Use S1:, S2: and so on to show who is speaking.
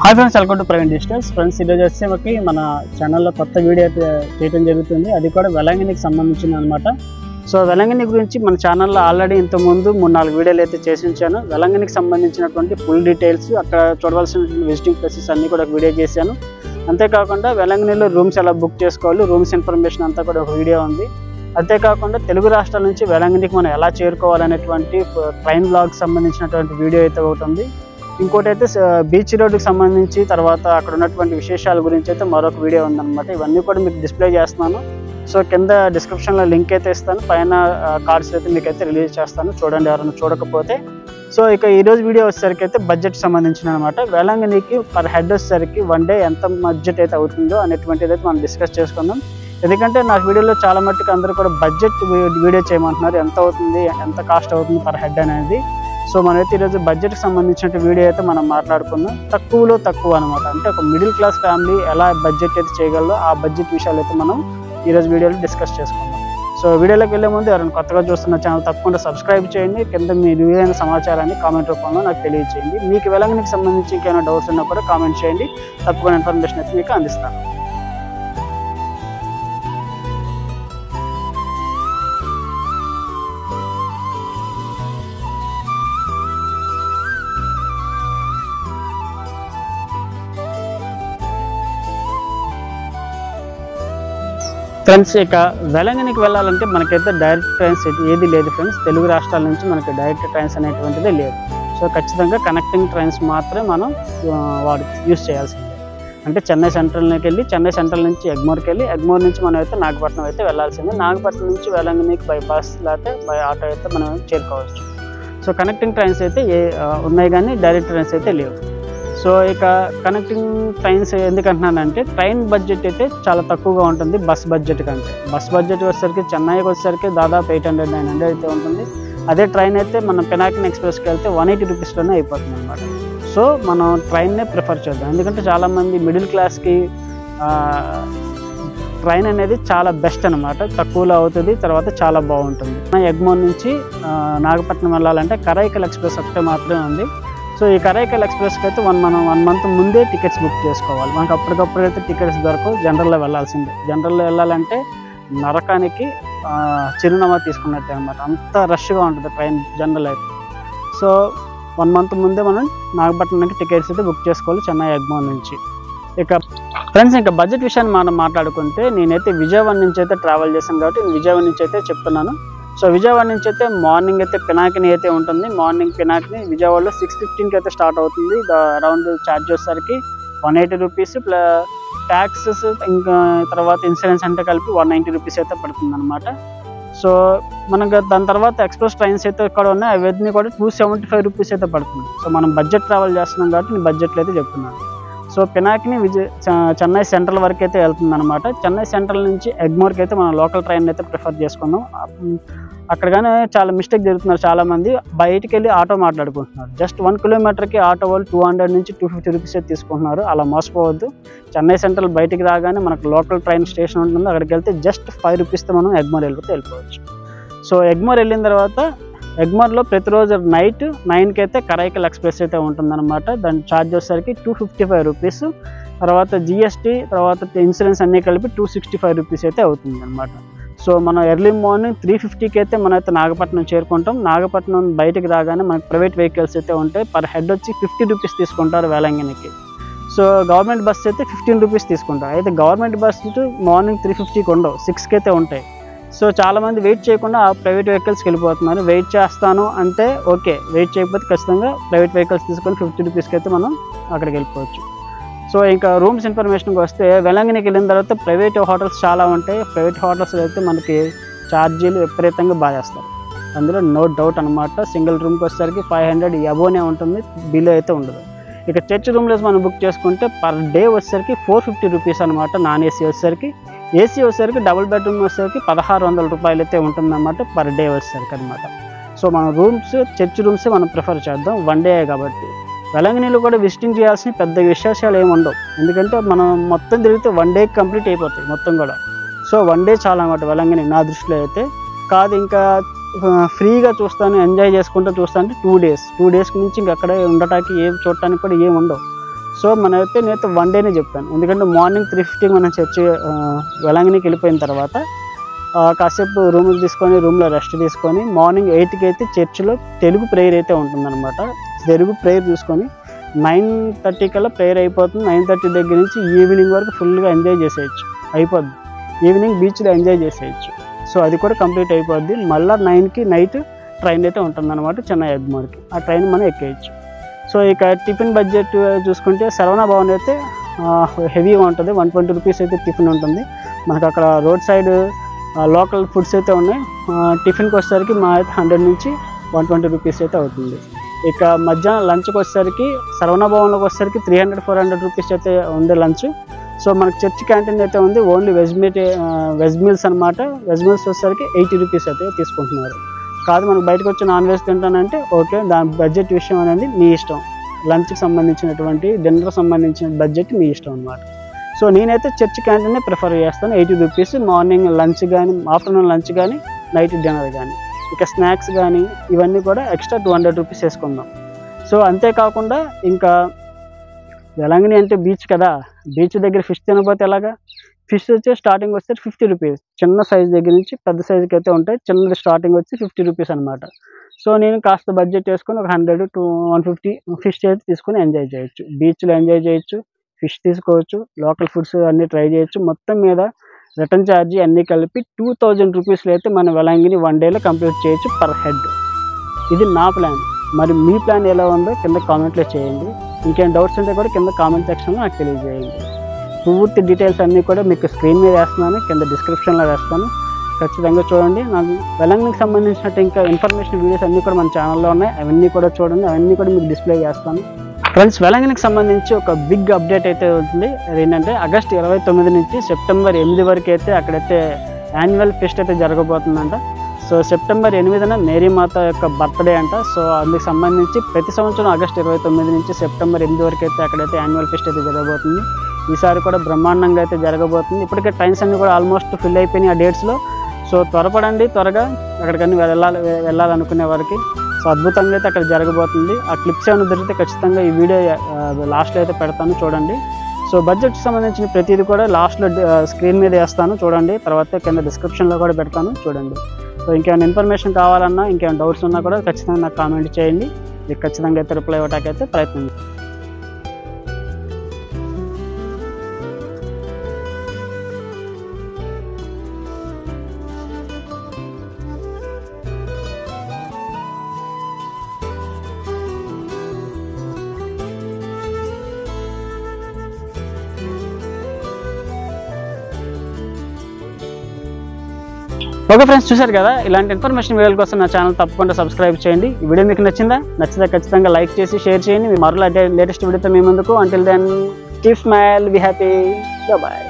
S1: Hi friends, welcome to Praveen digitals. Friends, ఈరోజు వచ్చేసరికి మన ఛానల్లో కొత్త వీడియో చేయడం జరుగుతుంది. అది కూడా వేలంగినికి సంబంధించింది అనమాట. సో వేలంగిని గురించి మన ఛానల్లో ఆల్రెడీ ఇంతకుముందు 3-4 వీడియోలు అయితే చేసి ఉంచాను. వేలంగినికి సంబంధించినటువంటి ఫుల్ డీటెయిల్స్, అక్కడ చూడవలసిన విజిటింగ్ ప్లేసెస్ అన్నీ కూడా ఒక వీడియో చేశాను. అంతేకాకుండా వేలంగినిలో రూమ్స్ ఎలా బుక్ చేసుకోవాలి, రూమ్స్ ఇన్ఫర్మేషన్ అంతా కూడా ఒక వీడియో ఉంది. అంతేకాకుండా తెలుగు రాష్ట్రాల నుంచి వేలంగినికి మనం ఎలా చేరుకోవాలనేటువంటి ట్రైన్ బ్లాగ్కి సంబంధించినటువంటి వీడియో అయితే ఒకటి ఉంది. ఇంకోటి అయితే బీచ్ రోడ్డుకి సంబంధించి తర్వాత అక్కడ ఉన్నటువంటి విశేషాల గురించి అయితే మరొక వీడియో ఉందన్నమాట. ఇవన్నీ కూడా మీకు డిస్ప్లే చేస్తున్నాను. సో కింద డిస్క్రిప్షన్లో లింక్ అయితే ఇస్తాను, పైన కార్డ్స్ అయితే మీకు అయితే రిలీజ్ చేస్తాను, చూడండి ఎవరైనా చూడకపోతే. సో ఇక ఈరోజు వీడియో వచ్చేసరికి అయితే బడ్జెట్ సంబంధించిన అనమాట. వేలంగినికి పర్ హెడ్ వచ్చేసరికి 1 డే ఎంత బడ్జెట్ అయితే అవుతుందో అనేటువంటిది అయితే మనం డిస్కస్ చేసుకుందాం. ఎందుకంటే నా వీడియోలో చాలా మట్టుకు అందరూ కూడా బడ్జెట్ వీడియో చేయమంటున్నారు, ఎంత అవుతుంది, ఎంత కాస్ట్ అవుతుంది పర్ హెడ్ అనేది. సో మనమైతే ఈరోజు బడ్జెట్కి సంబంధించిన వీడియో అయితే మనం మాట్లాడుకుందాం. తక్కువలో తక్కువ అనమాట, అంటే ఒక మిడిల్ క్లాస్ ఫ్యామిలీ ఎలా బడ్జెట్ అయితే చేయగలదో ఆ బడ్జెట్ విషయాలు అయితే మనం ఈరోజు వీడియోలో డిస్కస్ చేసుకుందాం. సో వీడియోలోకి వెళ్ళే ముందు ఎవరైనా కొత్తగా చూస్తున్న ఛానల్ తప్పకుండా సబ్స్క్రైబ్ చేయండి. కింద మీ విలువైన సమాచారాన్ని కామెంట్ రూపంలో నాకు తెలియజేయండి. మీకు వేలంగినికి సంబంధించి ఇంకేమైనా డౌట్స్ ఉన్నా కూడా కామెంట్ చేయండి, తప్పకుండా ఇన్ఫర్మేషన్ అయితే మీకు అందిస్తాను. ఫ్రెండ్స్, ఇక వేలంగినికి వెళ్ళాలంటే మనకైతే డైరెక్ట్ ట్రైన్స్ ఏది లేదు ఫ్రెండ్స్. తెలుగు రాష్ట్రాల నుంచి మనకి డైరెక్ట్ ట్రైన్స్ అనేటువంటిది లేదు. సో ఖచ్చితంగా కనెక్టింగ్ ట్రైన్స్ మాత్రమే మనం యూస్ చేయాల్సిందే. అంటే చెన్నై సెంట్రల్కి వెళ్ళి, చెన్నై సెంట్రల్ నుంచి ఎగ్మోర్కి వెళ్ళి, ఎగ్మోర్ నుంచి మనం అయితే నాగపట్నం అయితే వెళ్ళాల్సిందే. నాగపట్నం నుంచి వేలంగినికి బైపాస్ లేకపోతే బై ఆటో అయితే మనం చేరుకోవచ్చు. సో కనెక్టింగ్ ట్రైన్స్ అయితే ఉన్నాయి, కానీ డైరెక్ట్ ట్రైన్స్ అయితే లేవు. సో ఇక కనెక్టింగ్ ట్రైన్స్ ఎందుకంటున్నానంటే ట్రైన్ బడ్జెట్ అయితే చాలా తక్కువగా ఉంటుంది బస్ బడ్జెట్ కంటే. బస్ బడ్జెట్ వచ్చేసరికి చెన్నైకి వచ్చేసరికి దాదాపు 800-900 అయితే ఉంటుంది. అదే ట్రైన్ అయితే మనం పినాకిని ఎక్స్ప్రెస్కి వెళ్తే 180 రూపీస్లోనే అయిపోతుంది అనమాట. సో మనం ట్రైన్నే ప్రిఫర్ చేద్దాం, ఎందుకంటే చాలామంది మిడిల్ క్లాస్కి ట్రైన్ అనేది చాలా బెస్ట్ అనమాట. తక్కువలో అవుతుంది, తర్వాత చాలా బాగుంటుంది. ఎగ్మోర్ నుంచి నాగపట్నం వెళ్ళాలంటే కరైకల్ ఎక్స్ప్రెస్ ఒకటే మాత్రమే ఉంది. సో ఈ కరైకల్ ఎక్స్ప్రెస్కి అయితే మనం 1 మంత్ ముందే టికెట్స్ బుక్ చేసుకోవాలి. మనకు అప్పటికప్పుడు అయితే టికెట్స్ దొరకవు. జనరల్లో వెళ్ళాల్సిందే. జనరల్లో వెళ్ళాలంటే నరకానికి చిరునామా తీసుకున్నట్టే అనమాట, అంత రష్గా ఉంటుంది ట్రైన్ జనరల్ అయితే. సో 1 మంత్ ముందే మనం నాగపట్నానికి టికెట్స్ అయితే బుక్ చేసుకోవాలి చెన్నై ఎగ్మోర్ నుంచి. ఇక ఫ్రెండ్స్, ఇంకా బడ్జెట్ విషయాన్ని మనం మాట్లాడుకుంటే నేనైతే విజయవాడ నుంచి అయితే ట్రావెల్ చేశాను కాబట్టి నేను విజయవాడ నుంచి అయితే చెప్తున్నాను. సో విజయవాడ నుంచి అయితే మార్నింగ్ అయితే పినాకిని అయితే ఉంటుంది. మార్నింగ్ పినాకిని విజయవాడలో 6:15కి అయితే స్టార్ట్ అవుతుంది. అరౌండ్ ఛార్జ్ వచ్చేసరికి 180 రూపీస్ ప్లస్ ట్యాక్సెస్, ఇంకా తర్వాత ఇన్సూరెన్స్ అంటే కలిపి 190 రూపీస్ అయితే పడుతుంది అనమాట. సో మనకు దాని తర్వాత ఎక్స్ప్రెస్ ట్రైన్స్ అయితే ఇక్కడ ఉన్నాయి, అవన్నీ కూడా 275 రూపీస్ అయితే పడుతుంది. సో మనం బడ్జెట్ ట్రావెల్ చేస్తున్నాం కాబట్టి నేను బడ్జెట్లో అయితే చెప్తున్నాను. సో పినాకిని చెన్నై సెంట్రల్ వరకు అయితే వెళ్తుంది అనమాట. చెన్నై సెంట్రల్ నుంచి ఎగ్మోర్కి అయితే మనం లోకల్ ట్రైన్ అయితే ప్రిఫర్ చేసుకుందాం. అక్కడ కానీ చాలా మిస్టేక్ జరుగుతున్నారు, చాలామంది బయటికి వెళ్ళి ఆటో మాట్లాడుకుంటున్నారు. జస్ట్ 1 కిలోమీటర్కి ఆటో వాళ్ళు 200 నుంచి 250 రూపీస్ అయితే తీసుకుంటున్నారు. అలా మోసపోవద్దు. చెన్నై సెంట్రల్ బయటికి రాగానే మనకు లోకల్ ట్రైన్ స్టేషన్ ఉంటుంది, అక్కడికి వెళ్తే జస్ట్ 5 రూపీస్తో మనం ఎగ్మోర్ వెళ్ళిపోవచ్చు. సో ఎగ్మోర్ వెళ్ళిన తర్వాత ఎగ్మోర్లో ప్రతిరోజు నైట్ 9కి అయితే కరైకల్ ఎక్స్ప్రెస్ అయితే ఉంటుందన్నమాట. దాని ఛార్జ్ వచ్చేసరికి 255 రూపీస్, తర్వాత జిఎస్టీ, తర్వాత ఇన్సూరెన్స్ అన్నీ కలిపి 265 రూపీస్ అయితే అవుతుంది అనమాట. సో మనం ఎర్లీ మార్నింగ్ 3:50కి అయితే మనమైతే నాగపట్నం చేరుకుంటాం. నాగపట్నం బయటికి రాగానే మనకి ప్రైవేట్ వెహికల్స్ అయితే ఉంటాయి. పర్ హెడ్ వచ్చి 50 రూపీస్ తీసుకుంటారు వేలంగినికి. సో గవర్నమెంట్ బస్ అయితే 15 రూపీస్ తీసుకుంటారు. అయితే గవర్నమెంట్ బస్సు మార్నింగ్ 3:50కి ఉండవు, 6కి అయితే ఉంటాయి. సో చాలామంది వెయిట్ చేయకుండా ప్రైవేట్ వెహికల్స్కి వెళ్ళిపోతున్నారు. వెయిట్ చేస్తాను అంటే ఓకే, వెయిట్ చేయకపోతే ఖచ్చితంగా ప్రైవేట్ వెహికల్స్ తీసుకొని 50 రూపీస్కి అయితే మనం అక్కడికి వెళ్ళిపోవచ్చు. సో ఇంకా రూమ్స్ ఇన్ఫర్మేషన్కి వస్తే వేలంగినికి వెళ్ళిన తర్వాత ప్రైవేట్ హోటల్స్ చాలా ఉంటాయి. ప్రైవేట్ హోటల్స్ అయితే మనకి ఛార్జీలు విపరీతంగా బాగా చేస్తారు, అందులో నో డౌట్ అనమాట. సింగిల్ రూమ్కి వచ్చేసరికి 500 అబోనే ఉంటుంది, బిలో అయితే ఉండదు. ఇక చర్చ్ రూమ్లో మనం బుక్ చేసుకుంటే పర్ డే వచ్చేసరికి 450 రూపీస్ అనమాట. నాన్ ఏసీ వచ్చేసరికి. ఏసీ వచ్చేసరికి డబుల్ బెడ్రూమ్ వచ్చేసరికి 1600 రూపాయలు అయితే ఉంటుందన్నమాట పర్ డే వచ్చేసరికి అనమాట. సో మనం చర్చ్ రూమ్స్ మనం ప్రిఫర్ చేద్దాం, 1 డే కాబట్టి. వేలంగినిలో కూడా విజిటింగ్ చేయాల్సిన పెద్ద విశేషాలు ఏమి ఉండవు, ఎందుకంటే మనం మొత్తం తిరిగితే 1 డే కంప్లీట్ అయిపోతాయి మొత్తం కూడా. సో 1 డే చాలా అన్నమాట వేలంగిని నా దృష్టిలో అయితే. కాదు ఇంకా ఫ్రీగా చూస్తాను, ఎంజాయ్ చేసుకుంటూ చూస్తాను అంటే 2 డేస్. 2 డేస్కి నుంచి ఇంక అక్కడే ఉండటానికి ఏం చూడటానికి కూడా ఏమి ఉండవు. సో నేనైతే 1 డేనే చెప్తాను. ఎందుకంటే మార్నింగ్ 3:50 మనం చర్చి వేలాంగిణికి వెళ్ళిపోయిన తర్వాత కాసేపు రూమ్లో రెస్ట్ తీసుకొని మార్నింగ్ 8కి అయితే చర్చిలో తెలుగు ప్రేయర్ అయితే ఉంటుందన్నమాట. తెలుగు ప్రేయర్ చూసుకొని 9:30 కల్లా ప్రేయర్ అయిపోతుంది. 9:30 దగ్గర నుంచి ఈవినింగ్ వరకు ఫుల్గా ఎంజాయ్ చేసేయచ్చు, అయిపోద్ది. ఈవినింగ్ బీచ్లో ఎంజాయ్ చేసేయచ్చు. సో అది కూడా కంప్లీట్ అయిపోద్ది. మళ్ళీ 9కి నైట్ ట్రైన్ అయితే ఉంటుందన్నమాట చెన్నై ఎగ్మోర్కి. ఆ ట్రైన్ మనం ఎక్కేయచ్చు. సో ఇక టిఫిన్ బడ్జెట్ చూసుకుంటే శరవణ భవన్ అయితే హెవీగా ఉంటుంది. 120 రూపీస్ అయితే టిఫిన్ ఉంటుంది. మనకు అక్కడ రోడ్ సైడ్ లోకల్ ఫుడ్స్ అయితే ఉన్నాయి. టిఫిన్కి వచ్చేసరికి మా అయితే 100 నుంచి 120 రూపీస్ అయితే అవుతుంది. ఇక మధ్యాహ్నం లంచ్కి వచ్చేసరికి శరవణ భవన్లోకి వచ్చేసరికి 300-400 రూపీస్ అయితే ఉంది లంచ్. సో మనకు చర్చ్ క్యాంటీన్ అయితే ఉంది, ఓన్లీ వెజ్ మీల్స్ అనమాట. వెజ్ మీల్స్ వచ్చేసరికి 80 రూపీస్ అయితే తీసుకుంటున్నారు. కాదు మనకు బయటకు వచ్చి నాన్ వెజ్ తింటానంటే ఓకే, దాని బడ్జెట్ విషయం అనేది మీ ఇష్టం. లంచ్కి సంబంధించినటువంటి డిన్నర్ సంబంధించిన బడ్జెట్ మీ ఇష్టం అనమాట. సో నేనైతే చర్చ్ క్యాంటీన్నే ప్రిఫర్ చేస్తాను. 80 రూపీస్ మార్నింగ్ లంచ్ కానీ, ఆఫ్టర్నూన్ లంచ్ కానీ, నైట్ డిన్నర్ కానీ. ఇక స్నాక్స్ కానీ ఇవన్నీ కూడా ఎక్స్ట్రా 200 రూపీస్ వేసుకుందాం. సో అంతేకాకుండా ఇంకా వేలాంగిణి అంటే బీచ్ కదా, బీచ్ దగ్గర ఫిష్ తినకపోతే ఎలాగా? ఫిష్ వచ్చి స్టార్టింగ్ వస్తే 50 రూపీస్, చిన్న సైజ్ దగ్గర నుంచి పెద్ద సైజుకి అయితే ఉంటాయి. చిన్నది స్టార్టింగ్ వచ్చి 50 రూపీస్ అనమాట. సో నేను కాస్త బడ్జెట్ వేసుకొని ఒక 100 to 150 ఫిష్ అయితే తీసుకొని ఎంజాయ్ చేయొచ్చు. బీచ్లో ఎంజాయ్ చేయొచ్చు, ఫిష్ తీసుకోవచ్చు, లోకల్ ఫుడ్స్ అన్నీ ట్రై చేయొచ్చు. మొత్తం మీద రిటర్న్ ఛార్జీ అన్నీ కలిపి 2000 రూపీస్లో అయితే మన వేలాంగిణి 1 డేలో కంప్లీట్ చేయొచ్చు పర్ హెడ్. ఇది నా ప్లాన్. మరి మీ ప్లాన్ ఎలా ఉందో కింద కామెంట్లో చేయండి. ఇంకేం డౌట్స్ ఉంటే కూడా కింద కామెంట్ సెక్షన్లో నాకు తెలియజేయండి. పూర్తి డీటెయిల్స్ అన్నీ కూడా మీకు స్క్రీన్ మీద వేస్తున్నాను, కింద డిస్క్రిప్షన్లో వేస్తాను. ఖచ్చితంగా చూడండి. నాకు వేలాంగిణికి సంబంధించినట్టు ఇంకా ఇన్ఫర్మేషన్ వీడియోస్ అన్నీ కూడా మన ఛానల్లో ఉన్నాయి, అవన్నీ కూడా చూడండి. అవన్నీ కూడా మీకు డిస్ప్లే చేస్తాను. ఫ్రెండ్స్, వేలాంగిణికి సంబంధించి ఒక బిగ్ అప్డేట్ అయితే ఉంటుంది. అదేంటంటే ఆగస్టు 29 నుంచి సెప్టెంబర్ 8 వరకు అయితే అక్కడైతే యాన్యువల్ ఫెస్ట్ అయితే జరగబోతుందంట. సో సెప్టెంబర్ 8న మేరీమాత యొక్క బర్త్డే అంట. సో అందుకు సంబంధించి ప్రతి సంవత్సరం ఆగస్టు 29 నుంచి సెప్టెంబర్ 8 వరకు అయితే అక్కడైతే యాన్యువల్ ఫెస్ట్ అయితే జరగబోతుంది. ఈసారి కూడా బ్రహ్మాండంగా అయితే జరగబోతుంది. ఇప్పటికే ట్రైన్స్ అన్నీ కూడా ఆల్మోస్ట్ ఫిల్ అయిపోయినాయి ఆ డేట్స్లో. సో త్వరపడండి, త్వరగా అక్కడికన్నీ వెళ్ళాలనుకునే వారికి. సో అద్భుతంగా అయితే అక్కడ జరగబోతుంది. ఆ క్లిప్స్ ఏమైనా దొరికితే ఖచ్చితంగా ఈ వీడియో లాస్ట్లో అయితే పెడతాను, చూడండి. సో బడ్జెట్కి సంబంధించిన ప్రతిదీ కూడా లాస్ట్లో స్క్రీన్ మీద వేస్తాను, చూడండి. తర్వాత కింద డిస్క్రిప్షన్లో కూడా పెడతాను, చూడండి. సో ఇంకేమైనా ఇన్ఫర్మేషన్ కావాలన్నా, ఇంకేమైనా డౌట్స్ ఉన్నా కూడా ఖచ్చితంగా నాకు కామెంట్ చేయండి. మీకు ఖచ్చితంగా అయితే రిప్లై ఇవ్వడానికి అయితే ప్రయత్నం చేయండి. ఓకే ఫ్రెండ్స్, చూశారు కదా. ఇలాంటి ఇన్ఫర్మేషన్ వీడియోల కోసం నా ఛానల్ తప్పకుండా సబ్స్క్రైబ్ చేయండి. ఈ వీడియో మీకు నచ్చితే ఖచ్చితంగా లైక్ చేసి షేర్ చేయండి. మరో లేటెస్ట్ వీడియోతో మీ ముందుకు. Until then keep smile, be happy, bye.